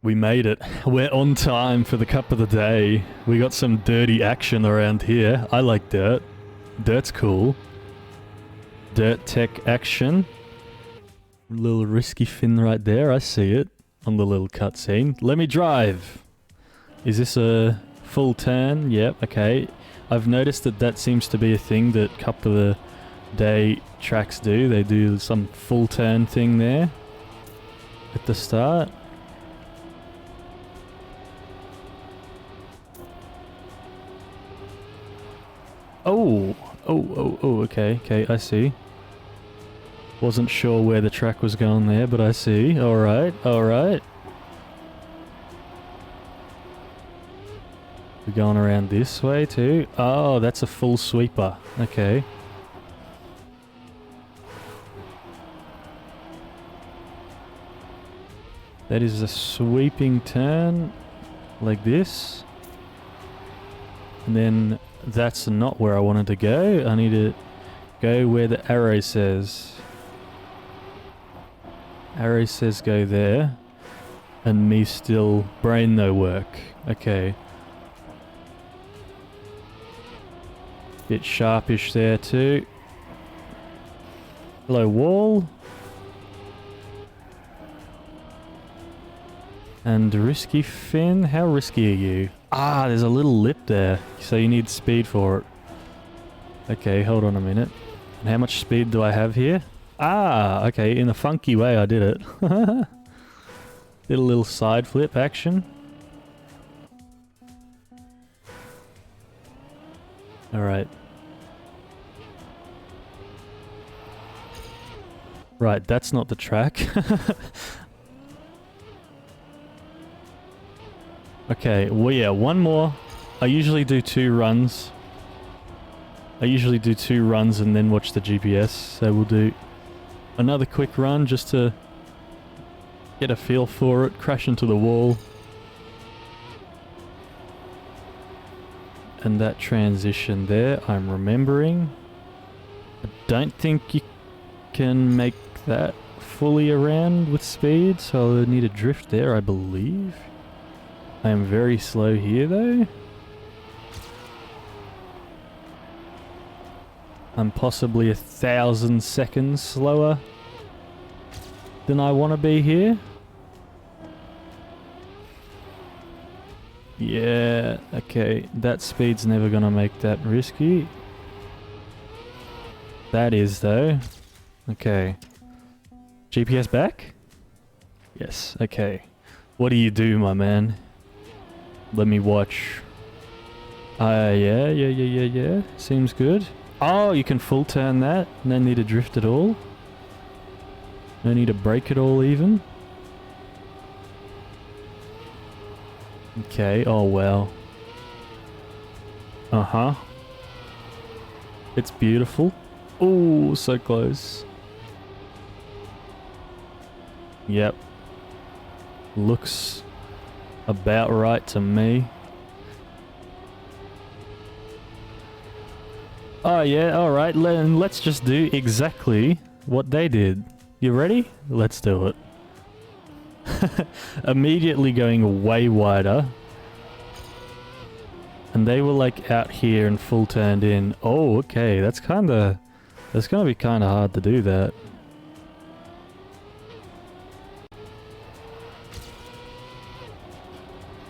We made it. We're on time for the cup of the day. We got some dirty action around here. I like dirt. Dirt's cool. Dirt tech action. Little risky fin right there. I see it on the little cutscene. Let me drive. Is this a full turn? Yep, okay. I've noticed that that seems to be a thing that cup of the day tracks do. They do some full turn thing there at the start. Oh, okay, I see. Wasn't sure where the track was going there, but I see. Alright. We're going around this way too. Oh, that's a full sweeper. Okay. That is a sweeping turn, like this. And then that's not where I wanted to go. I need to go where the arrow says. Arrow says go there. And me still brain no work. Okay. Bit sharpish there too. Hello wall. And risky fin. How risky are you? Ah, there's a little lip there. So you need speed for it. Okay, hold on a minute. And how much speed do I have here? Ah, okay, in a funky way I did it. Did a little side flip action. Alright. Right, that's not the track. Okay, well yeah, one more. I usually do 2 runs. And then watch the GPS. So we'll do another quick run just to get a feel for it. Crash into the wall. And that transition there, I'm remembering. I don't think you can make that fully around with speed, so I'll need a drift there, I believe. I am very slow here though. I'm possibly 1,000 seconds slower than I want to be here. Yeah, okay, that speed's never gonna make that risky. That is though. Okay. GPS back? Yes, okay. What do you do, my man? Let me watch. Yeah. Seems good. Oh, you can full turn that. No need to drift at all. No need to brake at all even. Okay, oh well. Uh-huh. It's beautiful. Oh, so close. Yep. Looks about right to me. Oh yeah, alright, let's just do exactly what they did. You ready? Let's do it. Immediately going way wider. And they were like out here and full turned in. Oh, okay, that's gonna be kinda hard to do that.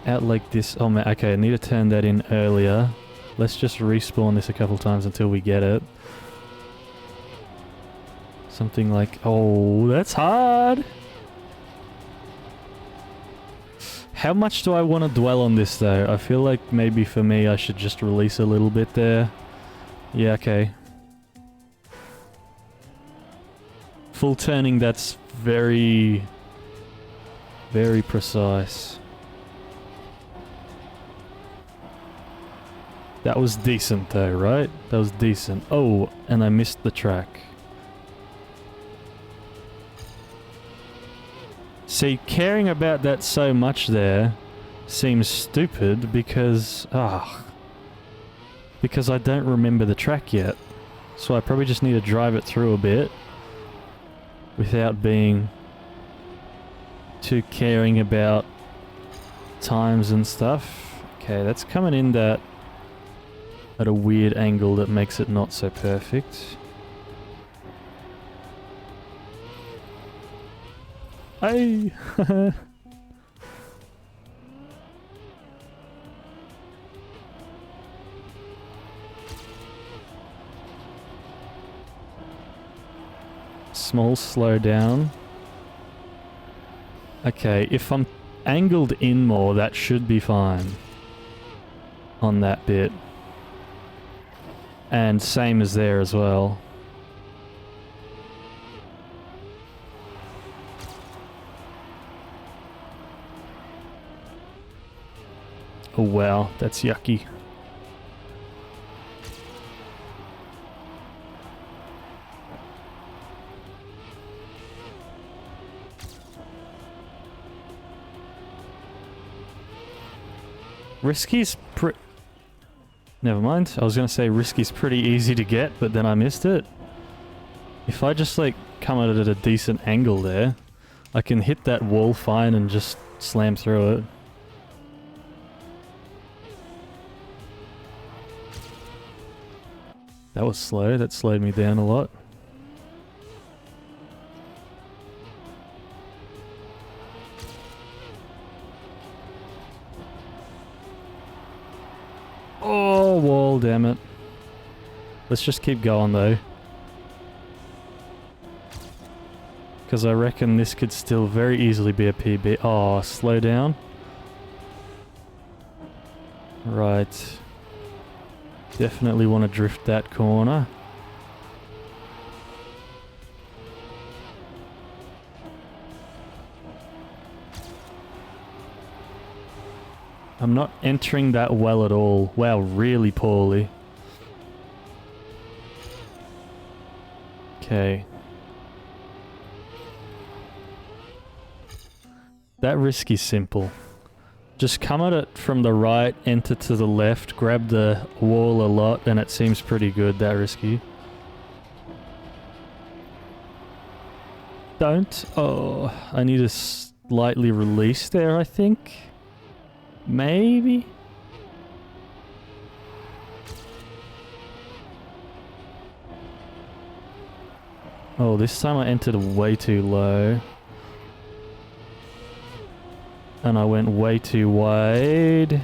Out like this. Oh man, okay, I need to turn that in earlier. Let's just respawn this a couple times until we get it. Something like, oh, that's hard. How much do I want to dwell on this though? I feel like maybe for me I should just release a little bit there. Yeah, okay. Full turning, that's very, very precise. That was decent though, right? That was decent. Oh, and I missed the track. See, caring about that so much there seems stupid because... because I don't remember the track yet. So I probably just need to drive it through a bit without being too caring about times and stuff. Okay, that's coming in that at a weird angle that makes it not so perfect. Hey! Small slow down. Okay, if I'm angled in more, that should be fine on that bit. And same as there as well. Oh wow, that's yucky. Risky's never mind. I was gonna say risky's pretty easy to get, but then I missed it. If I just like come at it at a decent angle there, I can hit that wall fine and just slam through it. That was slow. That slowed me down a lot. Oh, wall, damn it. Let's just keep going though. Because I reckon this could still very easily be a PB. Oh, slow down. Right. Definitely want to drift that corner. I'm not entering that well at all. Wow, really poorly. Okay. That risk is simple. Just come at it from the right, enter to the left, grab the wall a lot, and it seems pretty good, that risky. Don't. Oh, I need to slightly release there, I think. Maybe? Oh, this time I entered way too low. And I went way too wide.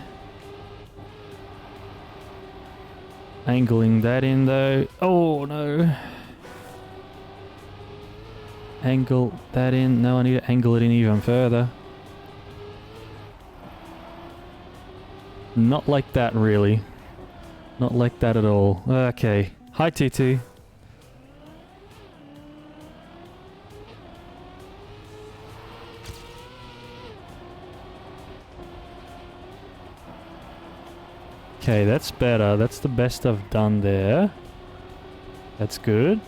Angling that in though. Oh no. Angle that in. No, I need to angle it in even further. Not like that, really. Not like that at all. Okay. Hi, TT. Okay, that's better. That's the best I've done there. That's good.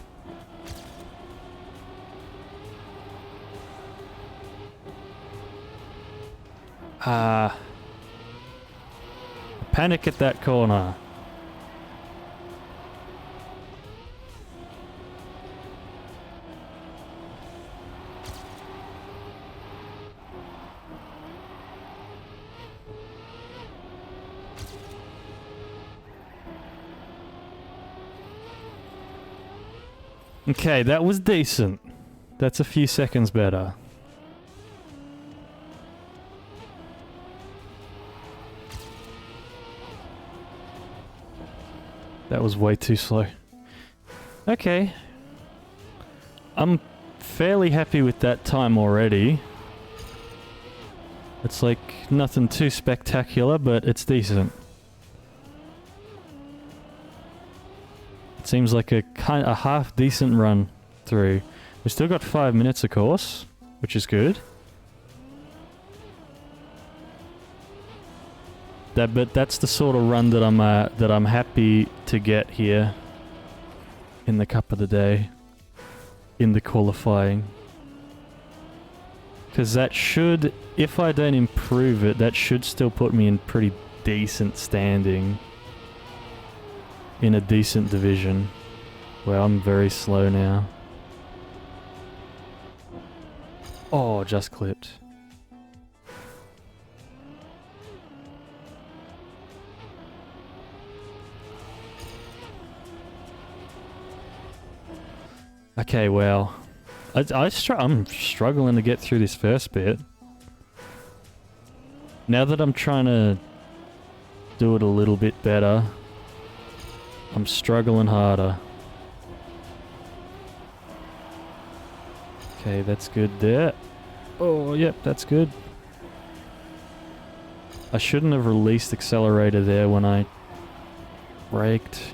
Panic at that corner. Okay, that was decent. That's a few seconds better. That was way too slow. Okay. I'm fairly happy with that time already. It's like nothing too spectacular, but it's decent. It seems like a half decent run through. We've still got 5 minutes, of course, which is good. But that's the sort of run that I'm happy to get here in the Cup of the Day, in the qualifying. Because that should, if I don't improve it, that should still put me in pretty decent standing in a decent division. Well, I'm very slow now. Oh, just clipped. Okay, well, I'm struggling to get through this first bit. Now that I'm trying to do it a little bit better, I'm struggling harder. Okay, that's good there. Oh, yep, that's good. I shouldn't have released accelerator there when I braked.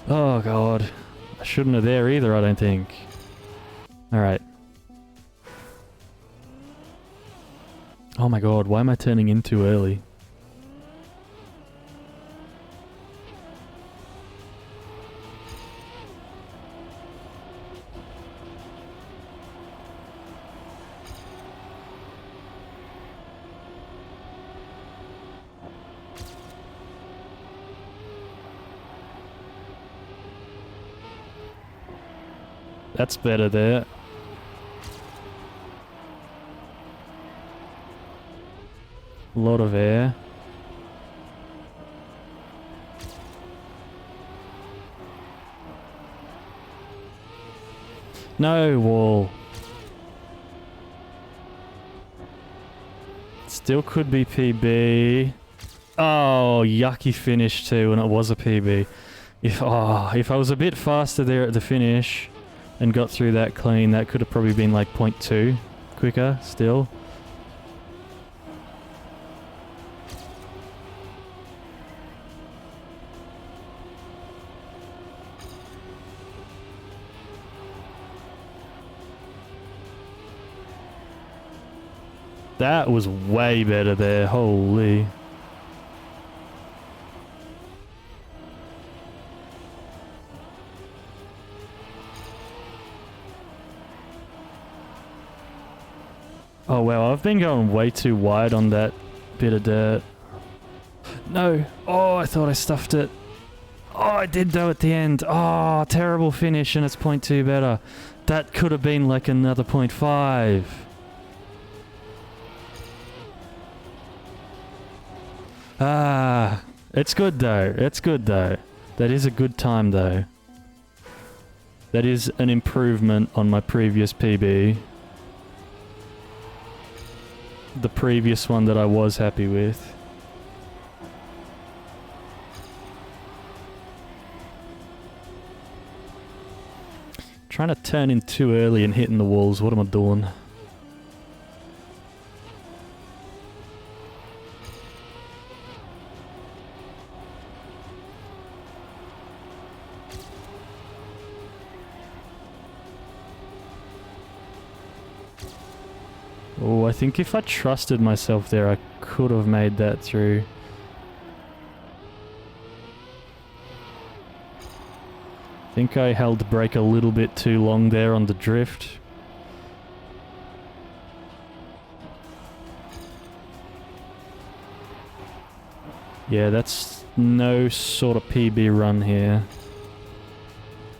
Oh god. I shouldn't have there either, I don't think. Alright. Oh my god, why am I turning in too early? That's better there. A lot of air. No wall. Still could be PB. Oh, yucky finish too, and it was a PB. If I was a bit faster there at the finish and got through that clean, that could have probably been like 0.2 quicker still. That was way better there, holy. Oh wow, I've been going way too wide on that bit of dirt. No! Oh, I thought I stuffed it. Oh, I did though at the end. Oh, terrible finish and it's 0.2 better. That could have been like another 0.5. Ah, it's good though. It's good though. That is a good time though. That is an improvement on my previous PB. The previous one that I was happy with. Trying to turn in too early and hitting the walls. What am I doing? Oh, I think if I trusted myself there, I could have made that through. I think I held the brake a little bit too long there on the drift. Yeah, that's no sort of PB run here.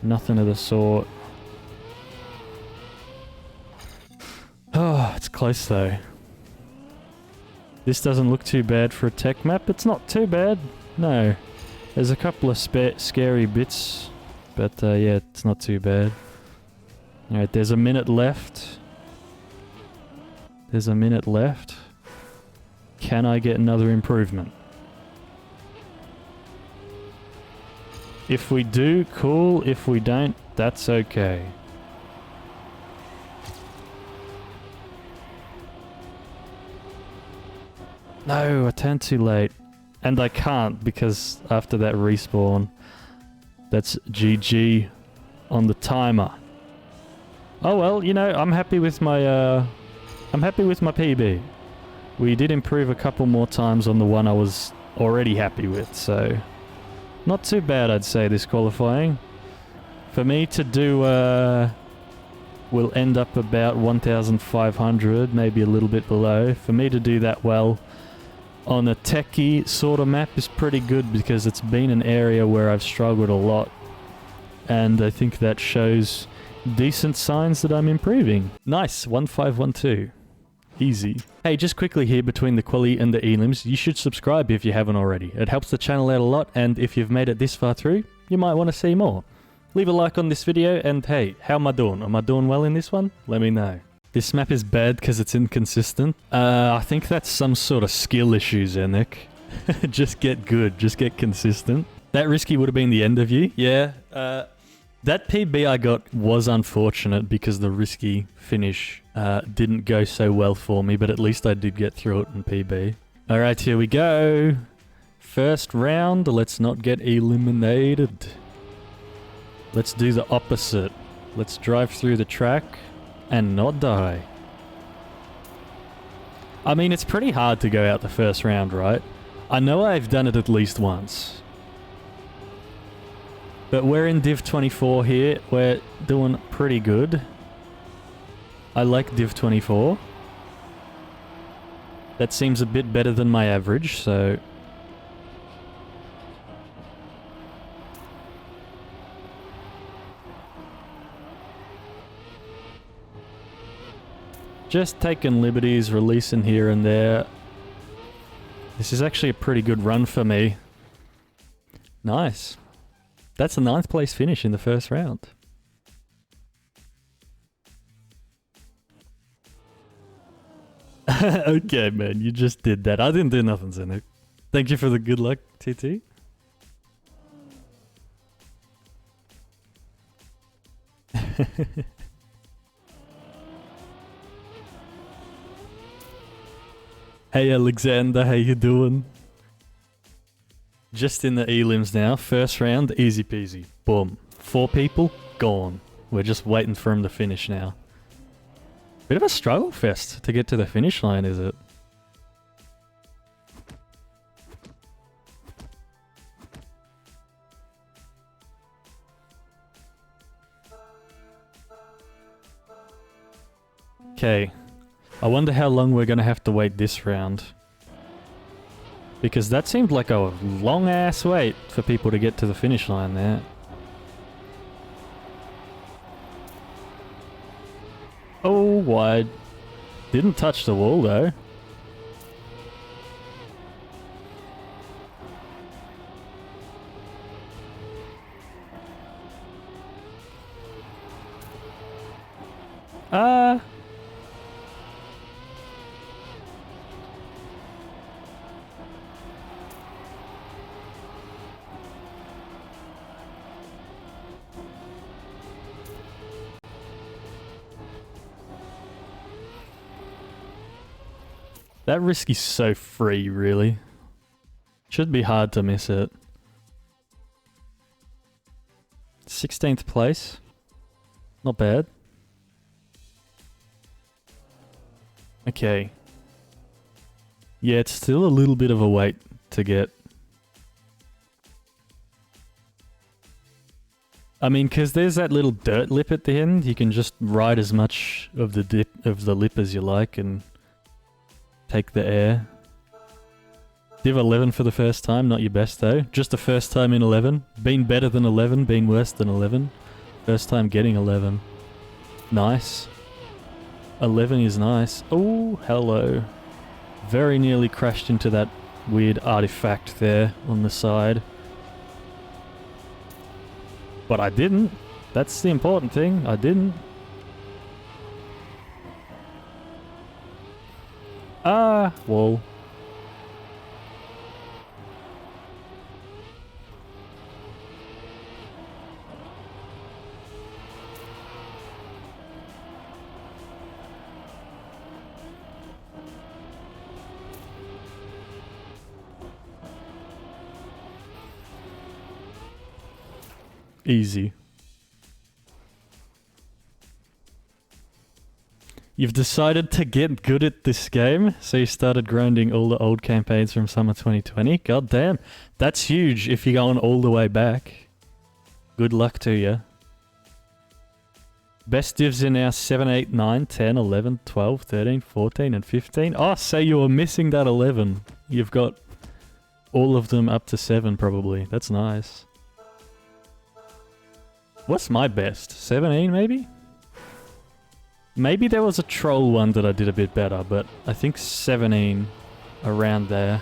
Nothing of the sort. Oh, it's close though. This doesn't look too bad for a tech map. It's not too bad. No. There's a couple of scary bits. But yeah, it's not too bad. Alright, there's a minute left. There's a minute left. Can I get another improvement? If we do, cool. If we don't, that's okay. No, I turned too late. And I can't because after that respawn, that's GG on the timer. Oh well, you know, I'm happy with my PB. We did improve a couple more times on the one I was already happy with, so not too bad, I'd say, this qualifying. For me to do, we'll end up about 1,500, maybe a little bit below. For me to do that well on a techie sort of map is pretty good because it's been an area where I've struggled a lot. And I think that shows decent signs that I'm improving. Nice, 1512. Easy. Hey, just quickly here between the quali and the elims, you should subscribe if you haven't already. It helps the channel out a lot, and if you've made it this far through, you might want to see more. Leave a like on this video, and hey, how am I doing? Am I doing well in this one? Let me know. This map is bad because it's inconsistent. I think that's some sort of skill issue, Zenek. Just get good, just get consistent. That risky would have been the end of you. Yeah, that PB I got was unfortunate because the risky finish didn't go so well for me, but at least I did get through it in PB. Alright, here we go. First round, let's not get eliminated. Let's do the opposite. Let's drive through the track and not die. I mean, it's pretty hard to go out the first round, right? I know I've done it at least once. But we're in Div 24 here. We're doing pretty good. I like Div 24. That seems a bit better than my average, so... Just taking liberties, releasing here and there. This is actually a pretty good run for me. Nice. That's a 9th place finish in the first round. Okay, man, you just did that. I didn't do nothing, Zenek. Thank you for the good luck, TT. Hey Alexander, how you doing? Just in the elims now. First round, easy peasy. Boom. 4 people, gone. We're just waiting for him to finish now. Bit of a struggle fest to get to the finish line, is it? Okay. I wonder how long we're gonna have to wait this round. Because that seemed like a long ass wait for people to get to the finish line there. Oh, wide. Didn't touch the wall though. That risky's so free, really. Should be hard to miss it. 16th place. Not bad. Okay. Yeah, it's still a little bit of a wait to get. I mean, because there's that little dirt lip at the end, you can just ride as much of the lip as you like and take the air. Div 11 for the first time, not your best though. Just the first time in 11. Been better than 11, been worse than 11. First time getting 11. Nice. 11 is nice. Oh, hello. Very nearly crashed into that weird artifact there on the side. But I didn't. That's the important thing. I didn't. Wall. Easy. You've decided to get good at this game, so you started grinding all the old campaigns from summer 2020. God damn, that's huge if you're going all the way back. Good luck to you. Best divs in now 7, 8, 9, 10, 11, 12, 13, 14 and 15. Oh, so you were missing that 11. You've got all of them up to 7 probably. That's nice. What's my best? 17 maybe? Maybe there was a troll one that I did a bit better, but I think 17 around there.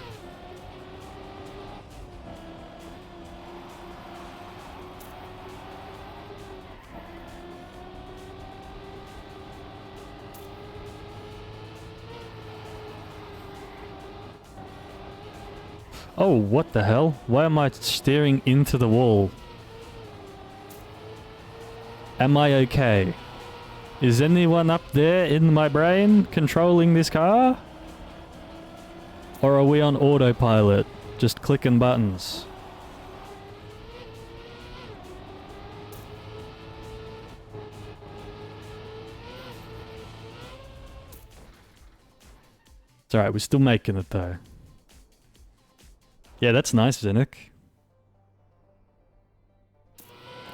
Oh, what the hell? Why am I staring into the wall? Am I okay? Is anyone up there in my brain controlling this car? Or are we on autopilot, just clicking buttons? It's alright, we're still making it though. Yeah, that's nice, Zinnik.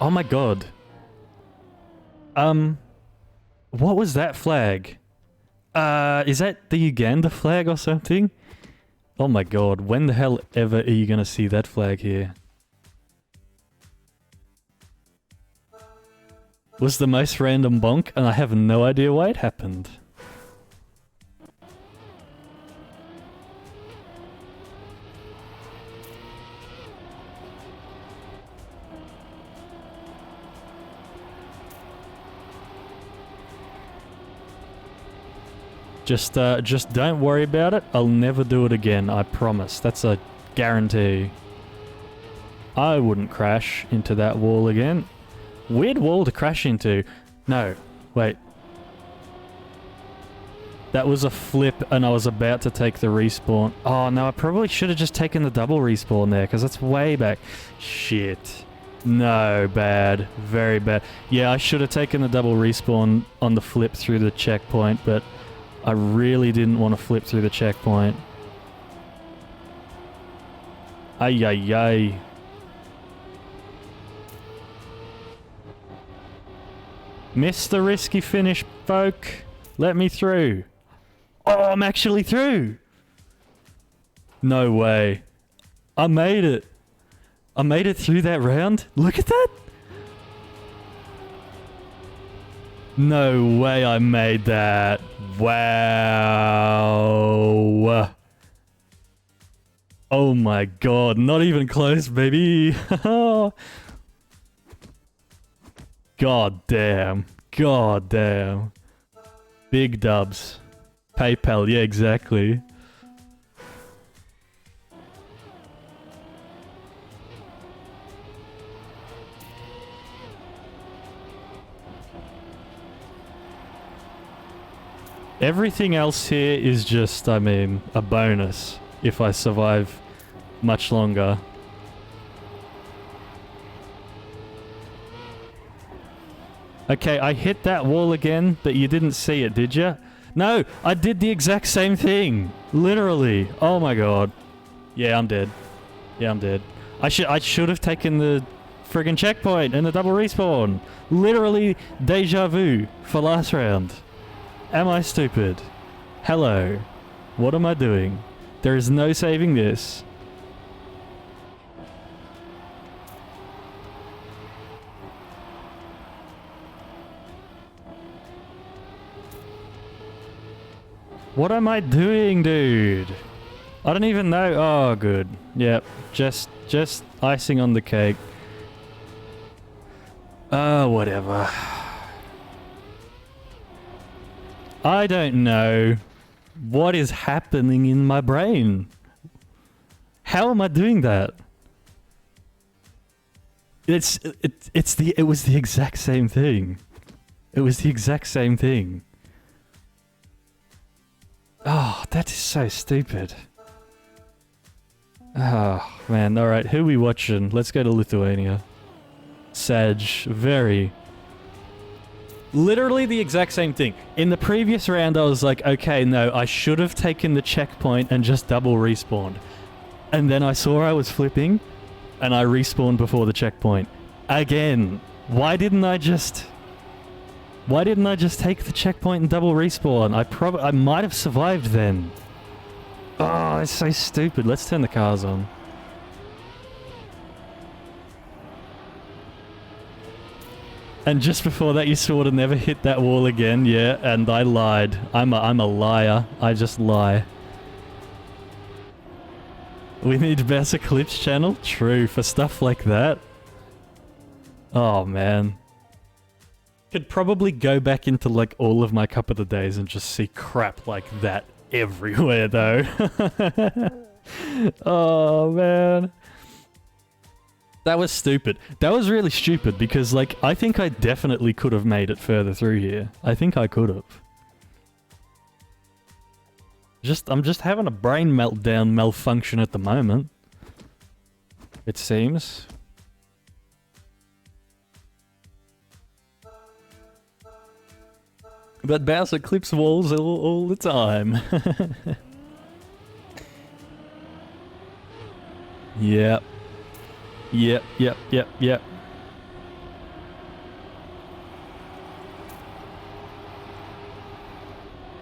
Oh my god. What was that flag? Is that the Uganda flag or something? Oh my god, when the hell ever are you gonna see that flag here? Was the most random bonk and I have no idea why it happened. Just don't worry about it. I'll never do it again, I promise. That's a guarantee. I wouldn't crash into that wall again. Weird wall to crash into. No, wait. That was a flip and I was about to take the respawn. Oh no, I probably should have just taken the double respawn there because that's way back. Shit. No, bad. Very bad. Yeah, I should have taken the double respawn on the flip through the checkpoint, but I really didn't want to flip through the checkpoint. Ay, ay, ay. Missed the risky finish, folk. Let me through. Oh, I'm actually through. No way. I made it. I made it through that round. Look at that. No way I made that. Wow. Oh my god, not even close, baby. God damn. God damn. Big dubs. PayPal, yeah, exactly. Everything else here is just, I mean, a bonus if I survive much longer. Okay, I hit that wall again, but you didn't see it, did you? No, I did the exact same thing. Literally. Oh my god. Yeah, I'm dead. Yeah, I'm dead. I should have taken the friggin' checkpoint and the double respawn. Literally deja vu for last round. Am I stupid? Hello. What am I doing? There is no saving this. What am I doing, dude? I don't even know. Oh, good. Yep. Just icing on the cake. Whatever. I don't know what is happening in my brain. How am I doing that? It was the exact same thing. It was the exact same thing. Oh, that is so stupid. Oh, man. Alright, who are we watching? Let's go to Lithuania. Sag. Very. Literally the exact same thing. In the previous round, I was like, okay, no, I should have taken the checkpoint and just double respawned. And then I saw I was flipping, and I respawned before the checkpoint. Again. Why didn't I just take the checkpoint and double respawn? I might have survived then. Oh, it's so stupid. Let's turn the cars on. And just before that, you sort of never hit that wall again, yeah, and I lied. I'm a liar. I just lie. We need Bass Eclipse channel? True, for stuff like that. Oh, man. Could probably go back into, like, all of my Cup of the Days and just see crap like that everywhere, though. Oh, man. That was stupid. That was really stupid because, like, I think I definitely could have made it further through here. I think I could have. I'm just having a brain meltdown malfunction at the moment. It seems. But Bowser clips walls all the time. Yep. Yep.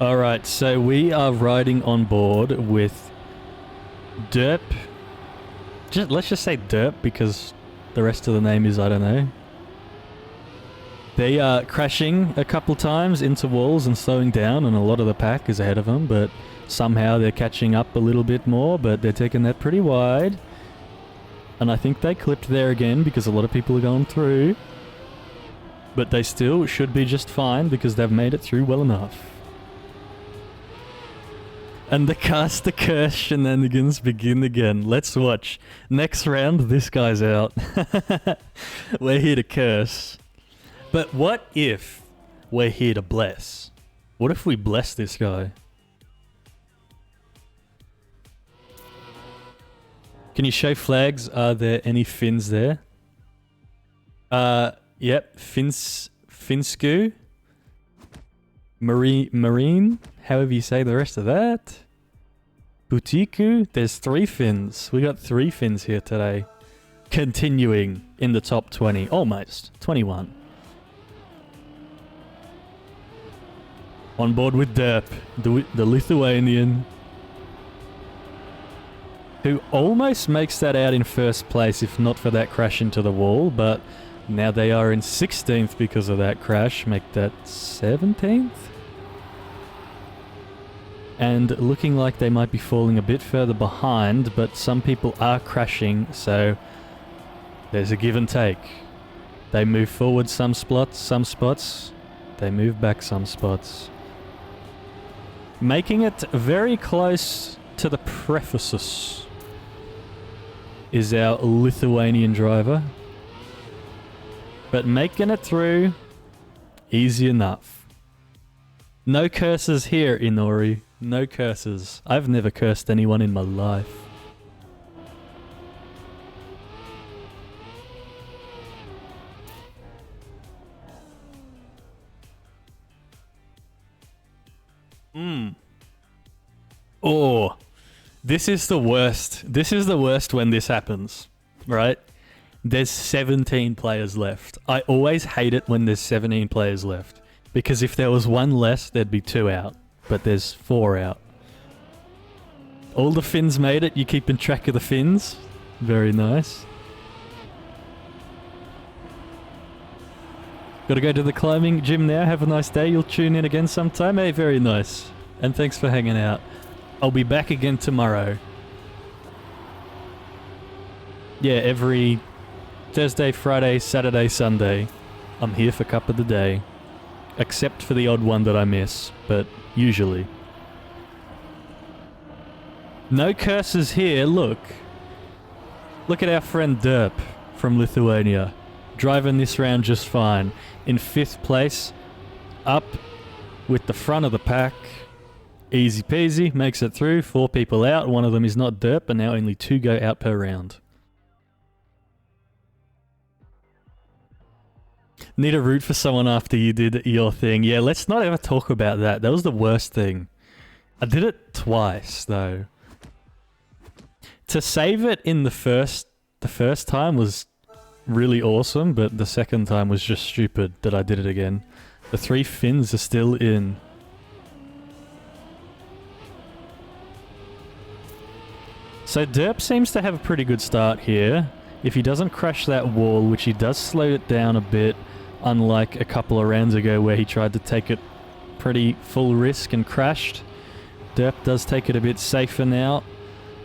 Alright, so we are riding on board with Derp. Let's just say Derp because the rest of the name is, I don't know. They are crashing a couple times into walls and slowing down, and a lot of the pack is ahead of them, but somehow they're catching up a little bit more, but they're taking that pretty wide. And I think they clipped there again because a lot of people are going through. But they still should be just fine because they've made it through well enough. And the cast the curse shenanigans begin again. Let's watch. Next round, this guy's out. We're here to curse. But what if we're here to bless? What if we bless this guy? Can you show flags? Are there any fins there? Yep. Finsku. Marine. However you say the rest of that. Butiku. There's 3 fins. We got 3 fins here today. Continuing in the top 20. Almost. 21. On board with Derp, the Lithuanian, who almost makes that out in first place if not for that crash into the wall, but now they are in 16th because of that crash, make that 17th? And looking like they might be falling a bit further behind, but some people are crashing, so there's a give and take. They move forward some spots, they move back some spots. Making it very close to the prefaces is our Lithuanian driver. But making it through, easy enough. No curses here, Inori. No curses. I've never cursed anyone in my life. Oh, this is the worst. This is the worst when this happens, right? There's 17 players left. I always hate it when there's 17 players left. Because if there was one less, there'd be 2 out. But there's 4 out. All the Finns made it. You keeping track of the Finns? Very nice. Gotta go to the climbing gym now. Have a nice day. You'll tune in again sometime. Hey, very nice. And thanks for hanging out. I'll be back again tomorrow. Yeah, every Thursday, Friday, Saturday, Sunday. I'm here for Cup of the Day. Except for the odd one that I miss, but usually. No curses here, look. Look at our friend Derp from Lithuania. Driving this round just fine. In 5th place, up with the front of the pack. Easy peasy, makes it through. 4 people out, one of them is not Derp, and now only 2 go out per round. Need to root for someone after you did your thing. Yeah, let's not ever talk about that. That was the worst thing. I did it twice, though. To save it in the first time was really awesome, but the second time was just stupid that I did it again. The 3 Finns are still in. So Derp seems to have a pretty good start here. If he doesn't crash that wall, which he does slow it down a bit, unlike a couple of rounds ago where he tried to take it pretty full risk and crashed. Derp does take it a bit safer now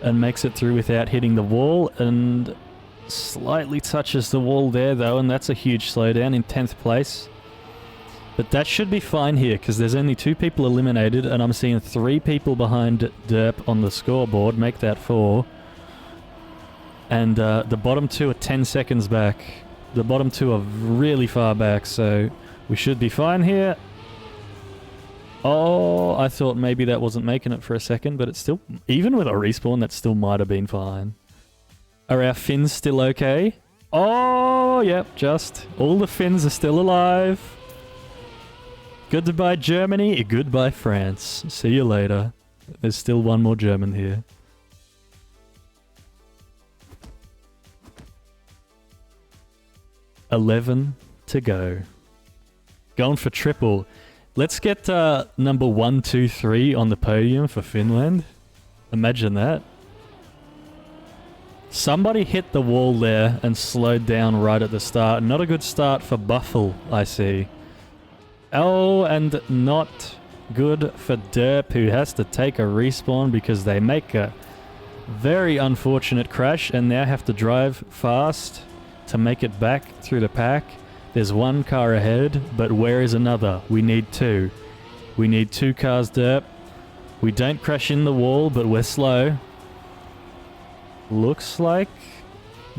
and makes it through without hitting the wall, and slightly touches the wall there though, and that's a huge slowdown in 10th place. But that should be fine here, because there's only 2 people eliminated, and I'm seeing 3 people behind Derp on the scoreboard. Make that 4. And the bottom 2 are 10 seconds back. The bottom 2 are really far back, so we should be fine here. Oh, I thought maybe that wasn't making it for a second, but it's still... Even with a respawn, that still might have been fine. Are our fins still okay? Oh, yep, just. All the fins are still alive. Goodbye, Germany. Goodbye, France. See you later. There's still one more German here. $11 to go. Going for triple. Let's get number 1, 2, 3 on the podium for Finland. Imagine that. Somebody hit the wall there and slowed down right at the start. Not a good start for Buffel, I see. Oh, and not good for Derp, who has to take a respawn because they make a very unfortunate crash and now have to drive fast to make it back through the pack. There's 1 car ahead, but where is another? We need 2. We need 2 cars, Derp. We don't crash in the wall, but we're slow. Looks like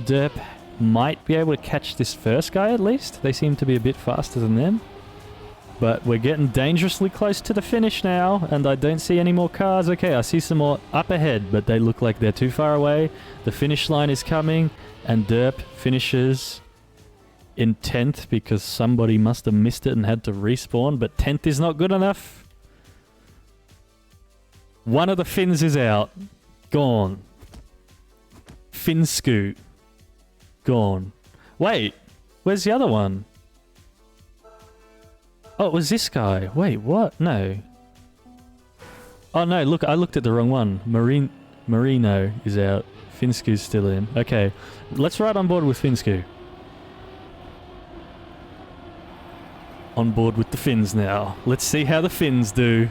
Derp might be able to catch this first guy at least. They seem to be a bit faster than them. But we're getting dangerously close to the finish now, and I don't see any more cars. Okay, I see some more up ahead, but they look like they're too far away. The finish line is coming, and Derp finishes in 10th because somebody must have missed it and had to respawn, but 10th is not good enough. One of the fins is out. Gone. Finsku. Gone. Wait, where's the other one? Oh, it was this guy. Wait, what? No. Oh no, look, I looked at the wrong one. Marino is out. Finsku's still in. Okay, let's ride on board with Finsku. On board with the Finns now. Let's see how the Finns do.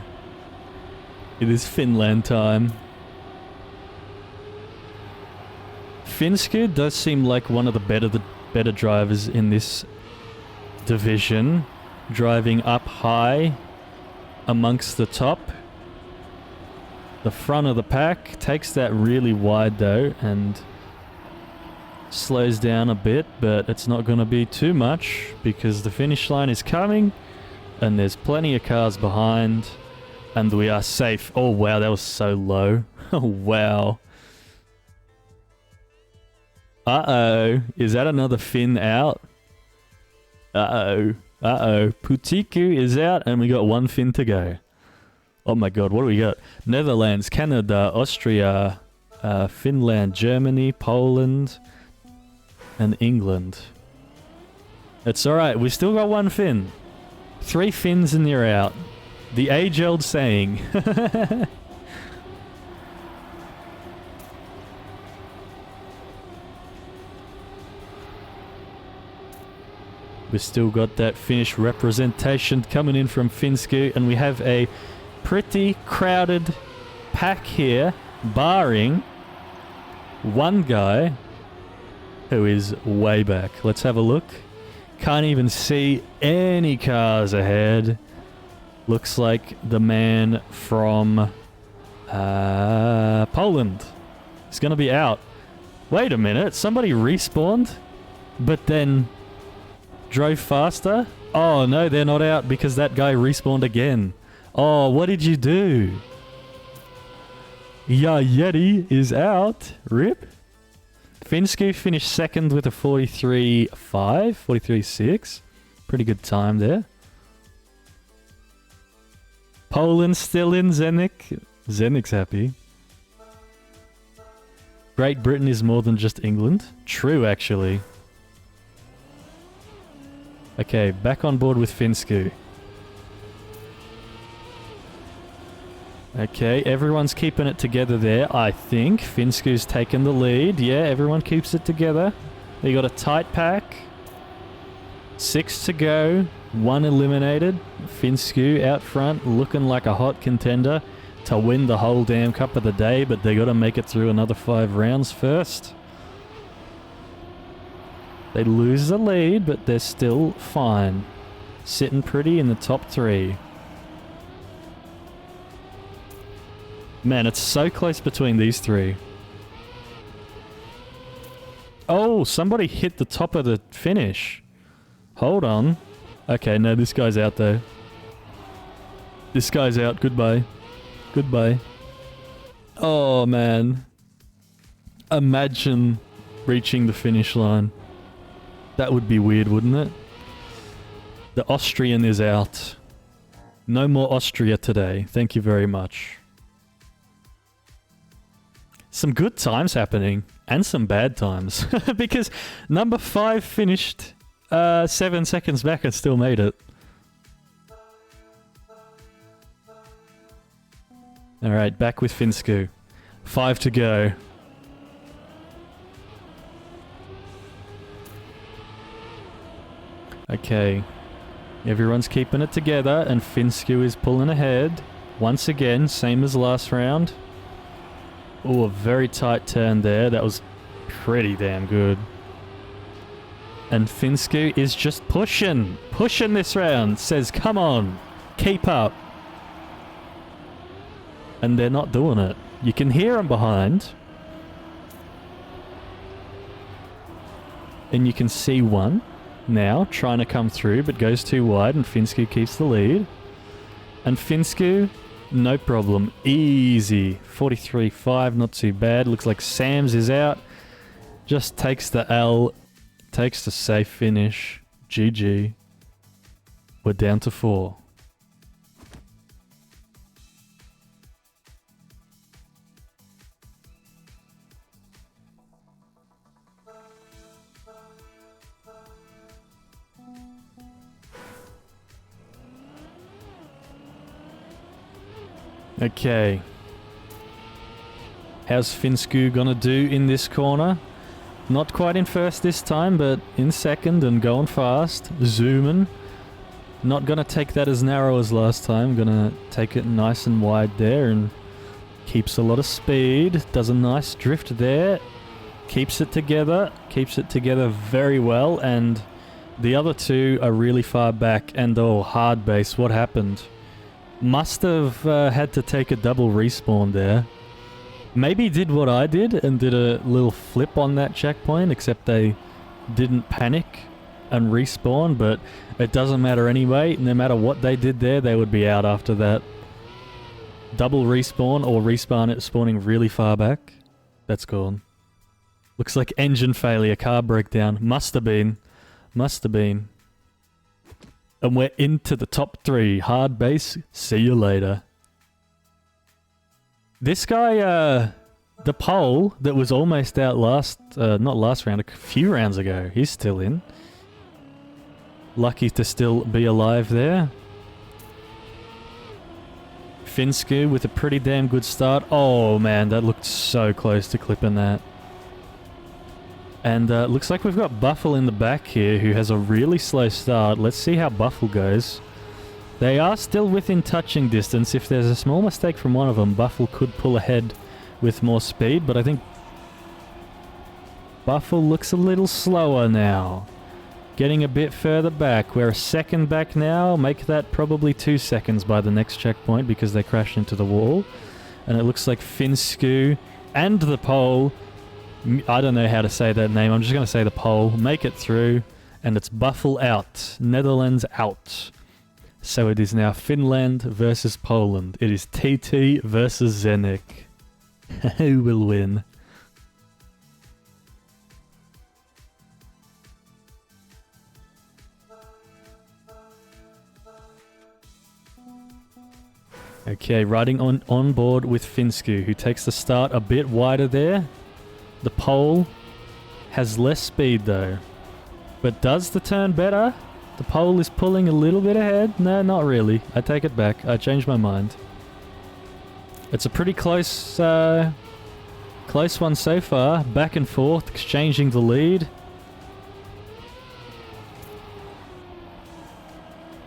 It is Finland time. Finsku does seem like one of the better drivers in this division. Driving up high amongst the top. The front of the pack takes that really wide though and slows down a bit, but it's not going to be too much because the finish line is coming and there's plenty of cars behind and we are safe. Oh wow, that was so low. Oh wow. Uh-oh. Is that another Finn out? Uh-oh. Uh-oh. Putiku is out and we got 1 Finn to go. Oh my god, what do we got? Netherlands, Canada, Austria, Finland, Germany, Poland, and England. It's alright, we still got 1 Finn. 3 Finns and you're out. The age-old saying. We've still got that Finnish representation coming in from Finsku, and we have a pretty crowded pack here, barring 1 guy who is way back. Let's have a look. Can't even see any cars ahead. Looks like the man from Poland is going to be out. Wait a minute, somebody respawned, but then drove faster? Oh no, they're not out because that guy respawned again. Oh, what did you do? Ya Yeti is out. Rip. Finsku finished 2nd with a 43.5, 43.6. Pretty good time there. Poland still in Zenik. Zenik's happy. Great Britain is more than just England. True, actually. Okay, back on board with Finsku. Okay, everyone's keeping it together there, I think. Finsku's taken the lead. Yeah, everyone keeps it together. They got a tight pack. 6 to go. 1 eliminated. Finsku out front, looking like a hot contender to win the whole damn Cup of the Day, but they got to make it through another 5 rounds first. They lose the lead, but they're still fine. Sitting pretty in the top 3. Man, it's so close between these 3. Oh, somebody hit the top of the finish. Hold on. Okay, no, this guy's out though. This guy's out. Goodbye. Goodbye. Oh, man. Imagine reaching the finish line. That would be weird, wouldn't it? The Austrian is out. No more Austria today. Thank you very much. Some good times happening. And some bad times. Because number 5 finished 7 seconds back and still made it. Alright, back with Finsku. 5 to go. Okay. Everyone's keeping it together and Finsku is pulling ahead. Once again, same as last round. Oh, a very tight turn there. That was pretty damn good. And Finsku is just pushing this round. Says, come on, keep up. And they're not doing it. You can hear them behind. And you can see one now trying to come through, but goes too wide, and Finsku keeps the lead. And Finsku, no problem. Easy. 43.5, not too bad. Looks like Sam's is out. Just takes the L. Takes the safe finish. GG. We're down to 4. Okay. How's Finsku gonna do in this corner? Not quite in first this time, but in second and going fast. Zooming. Not gonna take that as narrow as last time. Gonna take it nice and wide there and keeps a lot of speed. Does a nice drift there. Keeps it together. Keeps it together very well. And the other two are really far back. And oh, hard base. What happened? Must have had to take a double respawn there. Maybe did what I did and did a little flip on that checkpoint, except they didn't panic and respawn, but it doesn't matter anyway. No matter what they did there, they would be out after that. Double respawn or respawn it spawning really far back. That's gone. Looks like engine failure, car breakdown. Must have been. Must have been. And we're into the top 3. Hard base, see you later. This guy, the pole that was almost out not last round, a few rounds ago, he's still in. Lucky to still be alive there. Finsku with a pretty damn good start. Oh man, that looked so close to clipping that. And looks like we've got Buffle in the back here who has a really slow start. Let's see how Buffle goes. They are still within touching distance. If there's a small mistake from one of them, Buffle could pull ahead with more speed, but I think Buffle looks a little slower now. Getting a bit further back. We're a second back now. Make that probably 2 seconds by the next checkpoint because they crashed into the wall. And it looks like Finsku and the pole, I don't know how to say that name, I'm just going to say the pole, make it through, and it's Buffle out. Netherlands out. So it is now Finland versus Poland. It is TT versus Zenik. Who will win? Okay, riding on board with Finsku, who takes the start a bit wider there. The pole has less speed though, but does the turn better? The pole is pulling a little bit ahead. No, not really. I take it back. I changed my mind. It's a pretty close one so far. Back and forth, exchanging the lead.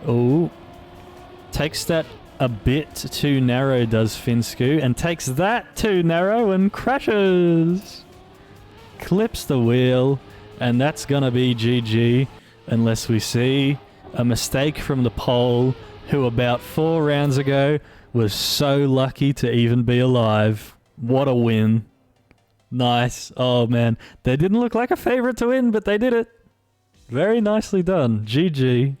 Oh, takes that a bit too narrow, does Finsku, and takes that too narrow and crashes. Clips the wheel, and that's gonna be GG unless we see A mistake from the pole, who about 4 rounds ago was so lucky to even be alive. What a win. Nice. Oh man, they didn't look like a favorite to win, but they did it. Very nicely done. GG.